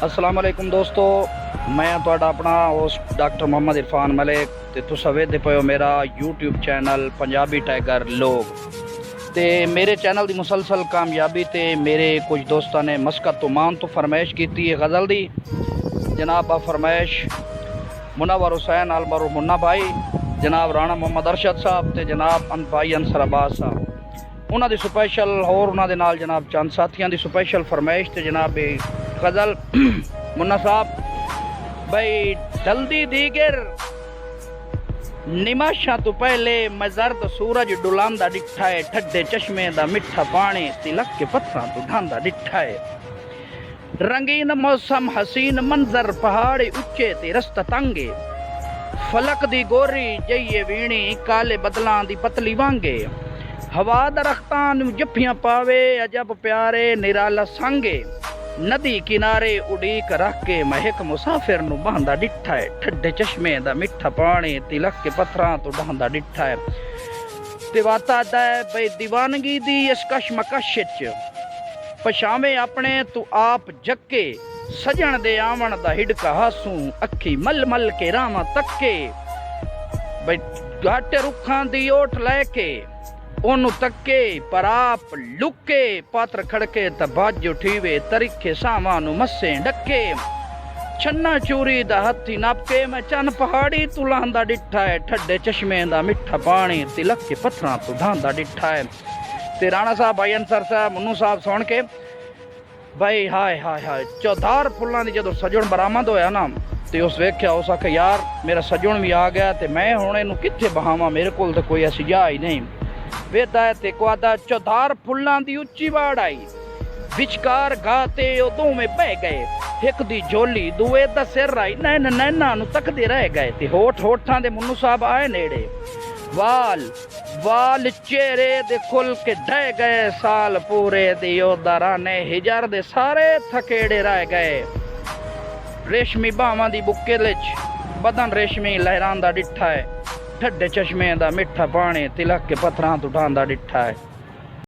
अस्सलाम वालेकुम दोस्तों, मैं तुहाडा अपना होस्ट डॉक्टर मोहम्मद इरफान मलिक ते तुसां वेखदे पए हो मेरा यूट्यूब चैनल पंजाबी टाइगर लोग। ते मेरे चैनल की मुसलसल कामयाबी ते मेरे कुछ दोस्तों ने मस्कत ओमान तो फरमाइश की है गज़ल दी। जनाब फरमाइश मुनव्वर हुसैन अलमरू मुन्ना भाई, जनाब राणा मोहम्मद अरशद साहब ते जनाब भाई अंसर अब्बास साहब, उन्होंने स्पैशल और उन्होंने नाल जनाब चंद साथियों की स्पैशल फरमाइश ते जनाब गज़ल मुन्ना साहब भाई। जल्दी दीगर निमाशा तो पहले मैं जर्द सूरज डुलांदा डिठा है, ठड्डे चश्मे दा मिठा पानी तिलक के पत्थरां तो ढांदा डिठा है। रंगीन मौसम हसीन मंजर पहाड़ी उच्चे ते रस्ता तंगे, फलक दी गोरी जइए वीणी काले बदलां दी पतली वांगे। हवा दरख्तां नूं जफ्फियां पावे अजब प्यारे निराला संगे, नदी किनारे उड़ीक रख के महक मुसाफिर नूं बहांदा डिठा है। ठड्डे चश्मे दा मिठा पानी तिलक के पत्थरां तो ढांदा डिठा है। ते वाता दा बई दीवानगी दी इस कशमकश च पछावे अपने तू आप जक्के, सजण दे आवन दा हिड़का हासूं अखी मल मल के रावां तक्के। बई घाटे रुखां दी ओठ लैके ओनू तक्के, पर आप लुके पात्र खड़के त भज उठीवे तरीखे सावां नू मस्से डके। छन्ना चूरी दा हथी नापके मैं चन पहाड़ी तू लांदा डिठा है। ठड्डे चश्मे दा मिठा पानी तिलक के पत्थरां तू ढांदा डिठा है। ते राणा साहब भाई अंसर साहब मुन्नू साहब सुन के भाई हाय हाय हाय चौधार फुल्लां दी जदों सजण बरामद होया ना ते उस वेख्या उस आखे यार मेरा सजण भी आ गया ते मैं हुण इहनूं कित्थे बहावां, मेरे कोल ते कोई ऐसी जगह ही नहीं। वेदा है ते कुआदा चौधार फुल्लां दी उच्ची वाड़ आई, विचकार गाते ओ दोवें बह गए। एक दी झोली दूए दा सिर आई, नैन नैना नूं तकदे रह गए ते होठ होठां दे मुन्नू साहब आए नेड़े। वाल वाल चेहरे दे खुल के ढह गए, साल पूरे दे दराने हिजर दे सारे थकेड़े रह गए। रेशमी बावां दी बुक्के विच बदन रेशमी लहरांदा डिठा है। ठड्डे चश्मे दा मिठा पानी तिलक के पत्थरां तो ढांदा डिठा है।